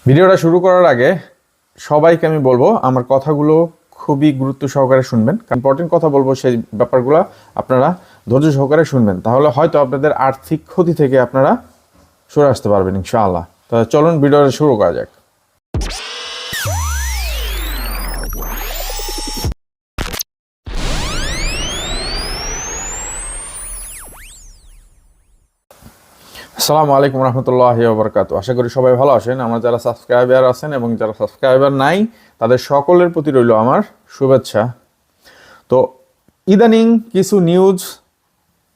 ভিডিওটা শুরু করার আগে সবাইকে আমি বলবো আমার কথাগুলো খুবই গুরুত্ব সহকারে শুনবেন। ইম্পর্টেন্ট কথা বলবো, সেই ব্যাপারগুলো আপনারা ধৈর্য সহকারে শুনবেন, তাহলে হয়তো আপনাদের আর্থিক ক্ষতি থেকে আপনারা সরে আসতে পারবেন ইনশাআল্লাহ। তাহলে চলুন ভিডিওটা শুরু করা যাক। আসসালামু আলাইকুম রহমতুল্লাহি ওয়া বারাকাতুহু। আশা করি সবাই ভালো আছেন। আমার যারা সাবস্ক্রাইবার আছেন এবং যারা সাবস্ক্রাইবার নাই তাদের সকলের প্রতি রইল আমার শুভেচ্ছা। তো ইদানিং কিছু নিউজ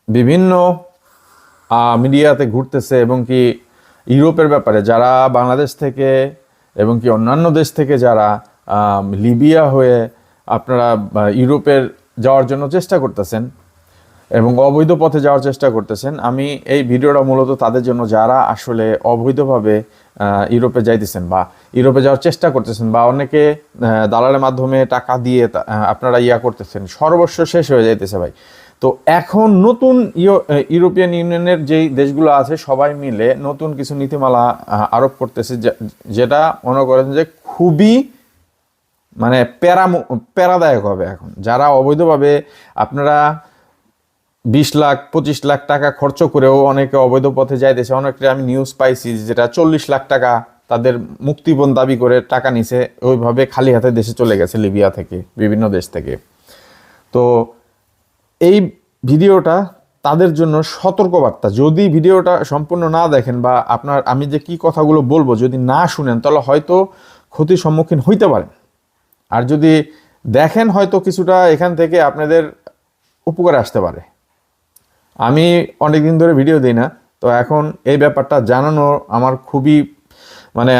বিভিন্ন মিডিয়াতে ঘুরতেছে এবং কি ইউরোপের ব্যাপারে যারা বাংলাদেশ থেকে এবং কি অন্যান্য দেশ থেকে যারা লিবিয়া হয়ে আপনারা ইউরোপের যাওয়ার জন্য চেষ্টা করতেছেন এবং অবৈধ পথে যাওয়ার চেষ্টা করতেছেন, আমি এই ভিডিওটা মূলত তাদের জন্য যারা আসলে অবৈধভাবে ইউরোপে যাইতেছেন বা ইউরোপে যাওয়ার চেষ্টা করতেছেন বা অনেকে দালালের মাধ্যমে টাকা দিয়ে আপনারা করতেছেন, সর্বস্ব শেষ হয়ে যাইতেছে ভাই। তো এখন নতুন ইউরোপিয়ান ইউনিয়নের যেই দেশগুলো আছে সবাই মিলে নতুন কিছু নীতিমালা আরোপ করতেছে, যেটা মনে করেন যে খুবই মানে প্যারাদায়ক হবে। এখন যারা অবৈধভাবে আপনারা 20 লাখ 25 লাখ টাকা খরচ করেও অনেকে অবৈধ পথে যাইতেছে, অনেকটা আমি নিউজ পাইছি যেটা 40 লাখ টাকা তাদের মুক্তিপণ দাবি করে টাকা নিছে, ওইভাবে খালি হাতে দেশে চলে গেছে লিবিয়া থেকে, বিভিন্ন দেশ থেকে। তো এই ভিডিওটা তাদের জন্য সতর্কবার্তা। যদি ভিডিওটা সম্পূর্ণ না দেখেন বা আমি যে কি কথাগুলো বলবো যদি না শুনেন, তাহলে হয়তো ক্ষতির সম্মুখীন হইতে পারেন। আর যদি দেখেন হয়তো কিছুটা এখান থেকে আপনাদের উপকারে আসতে পারে। আমি অনেকদিন ধরে ভিডিও দিই না, তো এখন এই ব্যাপারটা জানানো আমার খুবই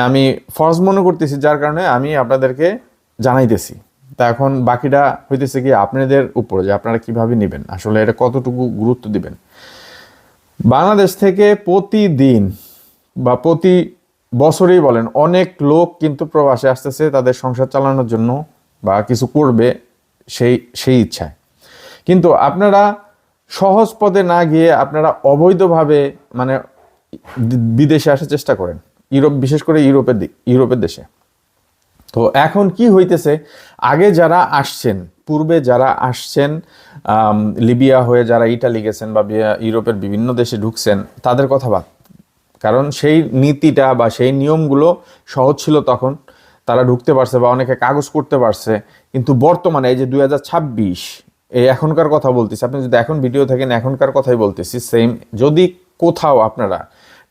আমি ফরজ মনে করতেছি, যার কারণে আমি আপনাদেরকে জানাইতেছি। তা এখন বাকিটা হইতেছে কি আপনাদের উপর, যে আপনারা কিভাবে নেবেন, আসলে এটা কতটুকু গুরুত্ব দিবেন। বাংলাদেশ থেকে প্রতিদিন বা প্রতি বছরই বলেন অনেক লোক কিন্তু প্রবাসে আসতেছে তাদের সংসার চালানোর জন্য বা কিছু করবে সেই ইচ্ছায়। কিন্তু আপনারা সহজ পথে না গিয়ে আপনারা অবৈধভাবে বিদেশে আসার চেষ্টা করেন, বিশেষ করে ইউরোপের দেশে। তো এখন কি হইতেছে, আগে যারা আসছেন, পূর্বে যারা আসছেন লিবিয়া হয়ে যারা ইটালি গেছেন বা ইউরোপের বিভিন্ন দেশে ঢুকছেন, তাদের কথা বাদ। কারণ সেই নীতিটা বা সেই নিয়মগুলো সহজ ছিল তখন, তারা ঢুকতে পারছে বা অনেকে কাগজ করতে পারছে। কিন্তু বর্তমানে এই যে 2026, এই এখনকার কথা বলতেছি, আপনি যদি এখন ভিডিও থাকেন এখনকার কথাই বলতেছি, সেম। যদি কোথাও আপনারা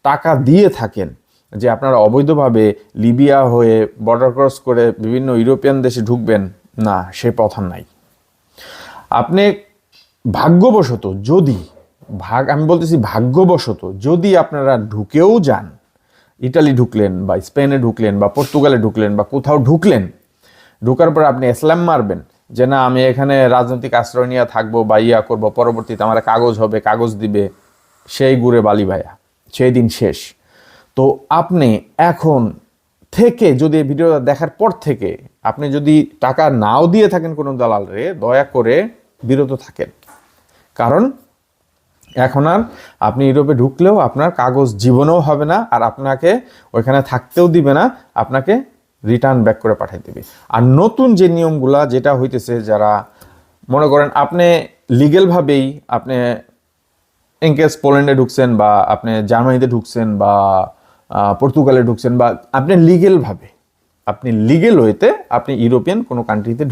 টাকা দিয়ে থাকেন যে আপনারা অবৈধভাবে লিবিয়া হয়ে বর্ডার ক্রস করে বিভিন্ন ইউরোপিয়ান দেশে ঢুকবেন, না, সে পথ নাই। আপনি ভাগ্যবশত আমি বলতেছি ভাগ্যবশত যদি আপনারা ঢুকেও যান, ইটালি ঢুকলেন বা স্পেনে ঢুকলেন বা পর্তুগালে ঢুকলেন বা কোথাও ঢুকার পর আপনি ইসলাম মারবেন যে না আমি এখানে রাজনৈতিক আশ্রয় নিয়ে থাকবো বা করবো, পরবর্তীতে আমার কাগজ হবে, কাগজ দিবে, সেই গুড়ে বালি ভাইয়া, সেই দিন শেষ। তো আপনি এখন থেকে যদি এই ভিডিওটা দেখার পর থেকে আপনি যদি টাকা নাও দিয়ে থাকেন কোনো দালালরে, দয়া করে বিরত থাকেন। কারণ এখন আর আপনি ইউরোপে ঢুকলেও আপনার কাগজ জীবনেও হবে না, আর আপনাকে ওইখানে থাকতেও দিবে না, আপনাকে রিটার্ন ব্যাক করে পাঠিয়ে দেবে। আর নতুন যে নিয়মগুলা যেটা হইতেছে, যারা মনে করেন আপনি লিগেলভাবেই আপনি ইনকেস পোল্যান্ডে ঢুকছেন বা আপনি জার্মানিতে ঢুকছেন বা পর্তুগালে ঢুকছেন বা আপনি লিগেল ওয়েতে আপনি ইউরোপিয়ান কোনো কান্ট্রিতে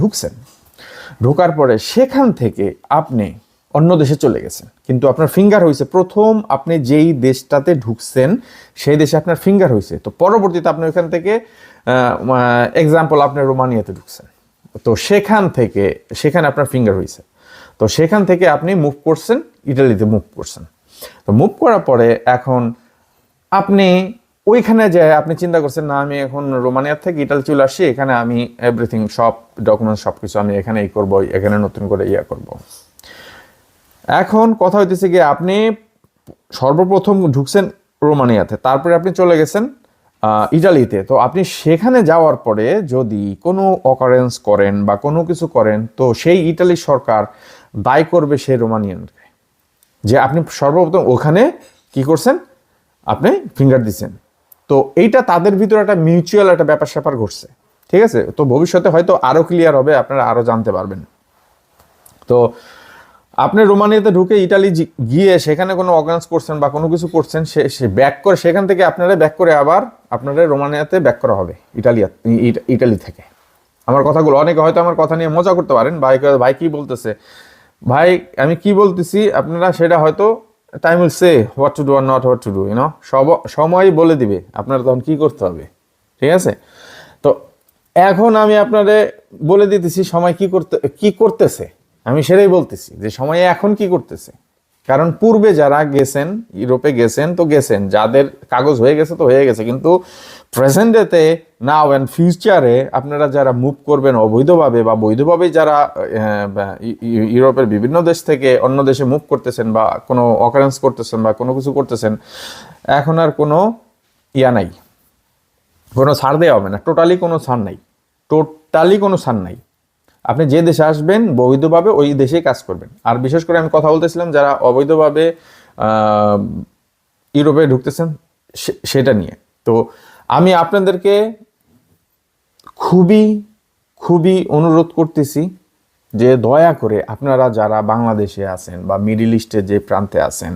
ঢোকার পরে সেখান থেকে আপনি অন্য দেশে চলে গেছেন, কিন্তু আপনার ফিঙ্গার হয়েছে প্রথম আপনি যেই দেশটাতে ঢুকছেন সেই দেশে আপনার ফিঙ্গার হয়েছে। তো পরবর্তীতে আপনি ওইখান থেকে এক্সাম্পল আপনি রোমানিয়াতে ঢুকছেন, তো সেখানে আপনার ফিঙ্গার হয়েছে, তো সেখান থেকে আপনি মুভ করছেন ইটালিতে, তো মুভ করার পরে এখন আপনি ওইখানে যে আপনি চিন্তা করছেন না আমি এখন রোমানিয়ার থেকে ইটালি চলে আসছি, এখানে আমি এভরিথিং সব ডকুমেন্টস সবকিছু আমি এখানে করবো, এখানে নতুন করে করব। এখন কথা হইতেছে গিয়ে আপনি সর্বপ্রথম ঢুকছেন রোমানিয়াতে, তারপরে আপনি চলে গেছেন ইটালিতে। তো আপনি সেখানে যাওয়ার পরে যদি কোনো অকারেন্স করেন বা কোনো কিছু করেন, তো সেই ইটালি সরকার দায় করবে সেই রোমানিয়ানকে, যে আপনি সর্বপ্রথম ওখানে কি করছেন, আপনি ফিঙ্গার দিচ্ছেন। তো তো এইটা তাদের ভিতরে একটা মিউচুয়াল একটা ব্যাপার স্যাপার ঘটছে, ঠিক আছে। তো ভবিষ্যতে হয়তো আরো ক্লিয়ার হবে, আপনারা আরো জানতে পারবেন। তো আপনি রোমানিয়াতে ঢুকে ইটালি গিয়ে সেখানে কোনো অর্গানাইজ করছেন বা কোনো কিছু করছেন, সে ব্যাক করে সেখান থেকে আপনারা ব্যাক করে আবার আপনারা রোমানিয়াতে ব্যাক করা হবে ইটালি থেকে। আমার কথাগুলো অনেকে হয়তো আমার কথা নিয়ে মজা করতে পারেন, ভাই কি বলতেছে, ভাই আমি কি বলতেছি আপনারা সেটা হয়তো time will say what to do আর not what to do, you know, সময় বলে দিবে আপনারা তখন কি করতে হবে, ঠিক আছে। তো এখন আমি আপনাদের বলে দিতেছি সময় কি করতেছে, আমি সেটাই বলতেছি যে সময়ে এখন কি করতেছে। কারণ পূর্বে যারা গেছেন, ইউরোপে গেছেন তো গেছেন, যাদের কাগজ হয়ে গেছে তো হয়ে গেছে, কিন্তু প্রেজেন্টেতে নাও অ্যান্ড ফিউচারে আপনারা যারা মুভ করবেন অবৈধভাবে বা বৈধভাবে, যারা ইউরোপের বিভিন্ন দেশ থেকে অন্য দেশে মুভ করতেছেন বা কোনো অকারেন্স করতেছেন বা কোনো কিছু করতেছেন, এখন আর কোনো নাই, কোনো ছাড় দেওয়া হবে না, টোটালি কোনো ছাড় নাই। আপনি যে দেশে আসবেন বৈধভাবে ওই দেশেই কাজ করবেন। আর বিশেষ করে আমি কথা বলতেছিলাম যারা অবৈধভাবে ইউরোপে ঢুকতেছেন সেটা নিয়ে। তো আমি আপনাদেরকে খুবই খুবই অনুরোধ করতেছি যে দয়া করে আপনারা যারা বাংলাদেশে আছেন বা মিডল ইস্টের যে প্রান্তে আছেন,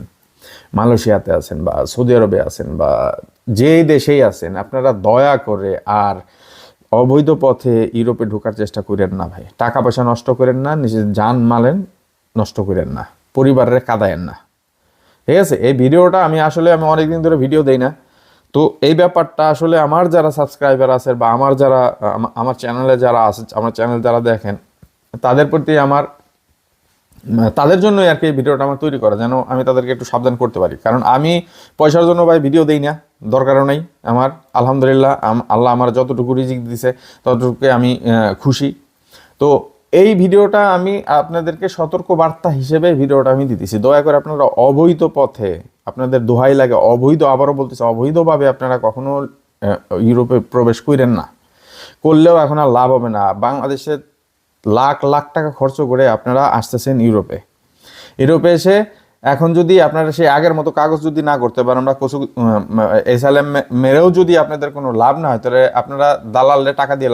মালয়েশিয়াতে আছেন বা সৌদি আরবে আছেন বা যে দেশেই আছেন, আপনারা দয়া করে আর অবৈধ পথে ইউরোপে ঢোকার চেষ্টা করেন না ভাই। টাকা পয়সা নষ্ট করেন না, নিজের জান মালেন নষ্ট করেন না, পরিবারের কাঁদায়েন না, ঠিক আছে। এই ভিডিওটা আমি অনেকদিন ধরে ভিডিও দেই না, তো এই ব্যাপারটা আসলে আমার যারা সাবস্ক্রাইবার আছে বা আমার চ্যানেলে যারা আছে, আমার চ্যানেল যারা দেখেন, তাদের প্রতি তাদের জন্যই আর কি এই ভিডিওটা আমার তৈরি করা, যেন আমি তাদেরকে একটু সাবধান করতে পারি। কারণ আমি পয়সার জন্য ভাই ভিডিও দেই না, দরকারও নেই আমার। আলহামদুলিল্লাহ আল্লাহ আমার যতটুকু রিজিক দিছে ততটুকু আমি খুশি। তো এই ভিডিওটা আমি আপনাদেরকে সতর্ক বার্তা হিসেবে ভিডিওটা আমি দিতেছি। দয়া করে আপনারা অবৈধ পথে, আপনাদের দোহাই লাগে, আবারও বলতেছি, অবৈধভাবে আপনারা কখনো ইউরোপে প্রবেশ করেন না। করলেও এখন আর লাভ হবে না। বাংলাদেশে লাখ লাখ টাকা খরচ করে আপনারা আসতেছেন ইউরোপে এসে এখন যদি আপনারা সেই আগের মতো কাগজ যদি না করতে পারেন, আমরা এসাইলাম মেরেও যদি আপনাদের কোনো লাভ না হয়, তাহলে আপনারা দালালের টাকা দিয়ে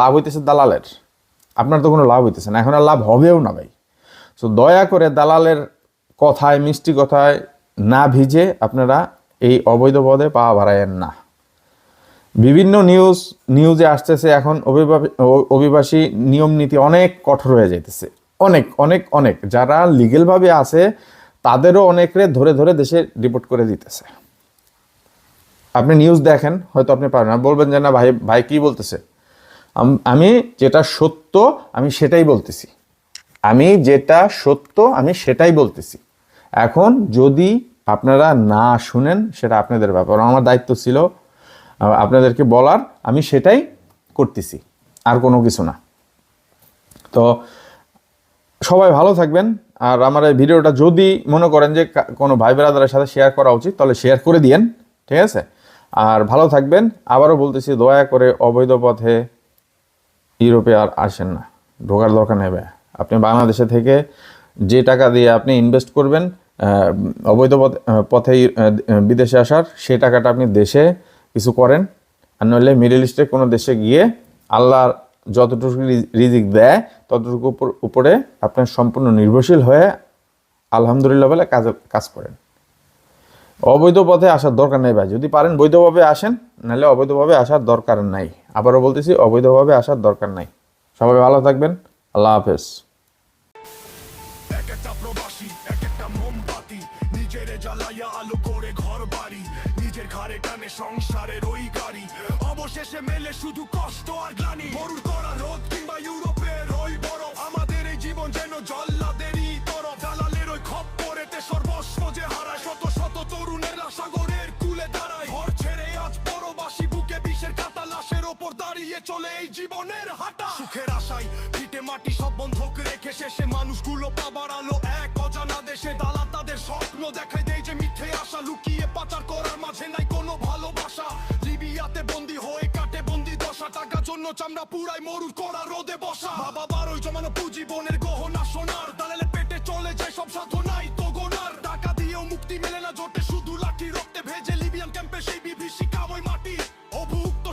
লাভ হইতেছে দালালের, আপনার তো কোনো লাভ হইতেছে না, এখন আর লাভ হবেও না ভাই। সো দয়া করে দালালের কথায়, মিষ্টি কথায় না ভিজে আপনারা এই অবৈধ পদে পা বাড়ায়েন না। বিভিন্ন নিউজে আসতেছে এখন অভিবাসী নিয়ম নীতি অনেক কঠোর হয়ে যাইতেছে, অনেক অনেক অনেক। যারা লিগেলভাবে আছে তাদেরও অনেকরে ধরে ধরে দেশে ডিপোর্ট করে দিতেছে। আপনি নিউজ দেখেন, হয়তো আপনি পারেন না, বলবেন যে না ভাই কি বলতেছে। আমি যেটা সত্য আমি সেটাই বলতেছি। এখন যদি আপনারা না শুনেন সেটা আপনাদের ব্যাপার, আমার দায়িত্ব ছিল আপনাদেরকে বলার, আমি সেটাই করতেছি, আর কোনো কিছু না। তো সবাই ভালো থাকবেন। আর আমার এই ভিডিওটা যদি মনে করেন যে কোনো ভাই ব্রাদারের সাথে শেয়ার করা উচিত, তাহলে শেয়ার করে দিয়েন, ঠিক আছে। আর ভালো থাকবেন। আবারও বলতেছি, দয়া করে অবৈধ পথে ইউরোপে আর আসেন না, ঢোকার দরকার নেই। আপনি বাংলাদেশে থেকে যে টাকা দিয়ে আপনি ইনভেস্ট করবেন অবৈধ পথে বিদেশে আসার, সেই টাকাটা আপনি দেশে কিছু করেন, আর নইলে মিডল ইস্টের কোনো দেশে গিয়ে আল্লাহর যতটুকু রিজিক দেয় ততটুকু উপরে আপনার সম্পূর্ণ নির্ভরশীল হয়ে আলহামদুলিল্লাহ বলে কাজ করেন। অবৈধ পথে আসার দরকার নেই ভাই। যদি পারেন বৈধভাবে আসেন, নাহলে অবৈধভাবে আসার দরকার নাই। আবারও বলতেছি, অবৈধভাবে আসার দরকার নাই। সবাই ভালো থাকবেন। আল্লাহ হাফেজ। সংসারের ওই গাড়ি অবশেষে মেলে শুধু কষ্ট আর গ্লানি, মরুর করা রোদ কিংবা ইউরোপের ওই বরফ, আমাদের এই জীবন যেন জল্লাদেরই তরফ। দালালের ওই খপ্পরেতে সর্বস্ব যে হারায়, শত শত তরুণেরা সাগরের কূলে দাঁড়ায়। ঘর ছেড়ে আজ পরবাসী, বুকে বিষের কাঁটা, লাশের ওপর দাঁড়িয়ে চলে এই জীবনের হাঁটা। সুখের আশায় ভিটে মাটি সব বন্ধক রেখে শেষে মানুষগুলো পাবার আলো এক অজানা দেশে। দালাল তাদের স্বপ্ন দেখায়, দেয় যে মিথ্যে আশা, লুকিয়ে পাচার করার মাঝে নাই কোনো ভালোবাসা। লিবিয়াতে বন্দি হয়ে কাটে বন্দি দশা, টাকা জন্য চামড়া পুরাই মরুর করা রোদে বসা। বাবার ওই জমানো পুঁজি বনের গহনা সোনার, দালালের পেটে চলে যায় সব সাধনাই তো গোনার। টাকা দিয়েও মুক্তি মেলে না, জোটে শুধু লাঠি রক্তে ভেজে লিবিয়ান ক্যাম্পে সেই বিভীষিকা ওই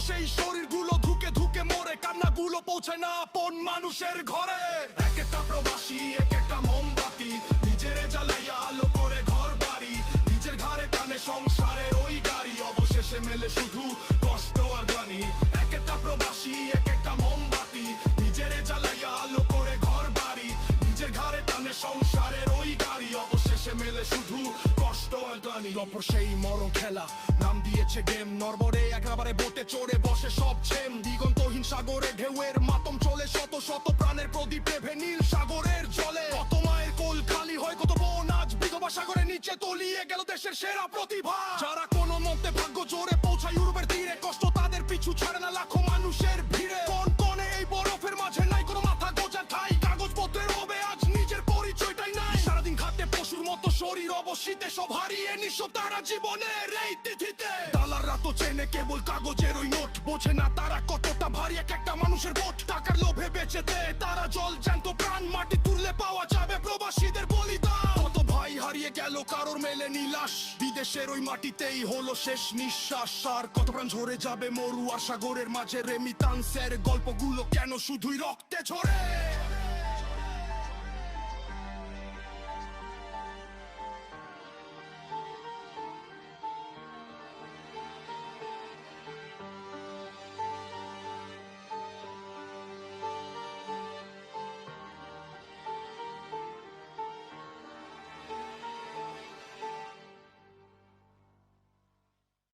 সেই শরীরগুলো ধুকে ধুকে মরে, কান্নাগুলো পৌঁছে না আপন মানুষের ঘরে। এক একটা প্রবাসী এক একটা মোমবাতি, নিজের জ্বালাইয়া আলো করে ঘর বাড়ি, নিজের ঘরে টানে সংসারের ওই গাড়ি, অবশেষে মেলে শুধু কষ্ট আর গ্লানি। এক একটা প্রবাসী এক একটা মোমবাতি, নিজের জ্বালাইয়া আলো করে ঘর বাড়ি, নিজের ঘরে টানে সংসারের ওই গাড়ি, অবশেষে মেলে শুধু কষ্ট আর গ্লানি। অপর সেই মরণ খেলা নাম দিয়েছে গেম, নরবরে একেবারে বোটে চড়ে বসে সব ছেম, দিগন্তহীন সাগরে ঢেউয়ের মাতম চলে, শত শত প্রাণের প্রদীপ নেভে নীল সাগরের জলে। কত মায়ের কোল খালি হয়, কত বোন আজ বিধবা সাগরের নিচে তলিয়ে গেল দেশের সেরা প্রতিভা। যারা কোনো মতে ভাগ্য জোরে পৌঁছায় ইউরোপের তীরে, কষ্ট তাদের পিছু ছাড়ে না লাখো মানুষের ভিড়ে। কোন কোনে এই বরফের মাঝে নাই কোনো মাথা গোজা ঠাই, কাগজপত্রের হবে আজ নিজের পরিচয়টাই নাই। সারাদিন খাটে পশুর মতো শরীর অবশীতে, সব হারিয়ে নিঃস্ব তারা জীবনের এই তিথিতে। দালাররা তো চেনে কেবল কাগজের ওই নোট, বোঝে না তারা কতটা ভারী এক একটা মানুষের ভোট। টাকার লোভে বেঁচে দেয় তারা জল জ্যান্ত প্রাণ, মাটি তুললে পাওয়া যাবে প্রবাসীদের বলিদান। কত ভাই হারিয়ে গেল কারোর মেলেনি লাশ, বিদেশের ওই মাটিতেই হলো শেষ নিঃশ্বাস। আর কত প্রাণ ঝরে যাবে মরু আর সাগরের মাঝে, রেমিতান্সের গল্পগুলো কেন শুধুই রক্তে ঝরে।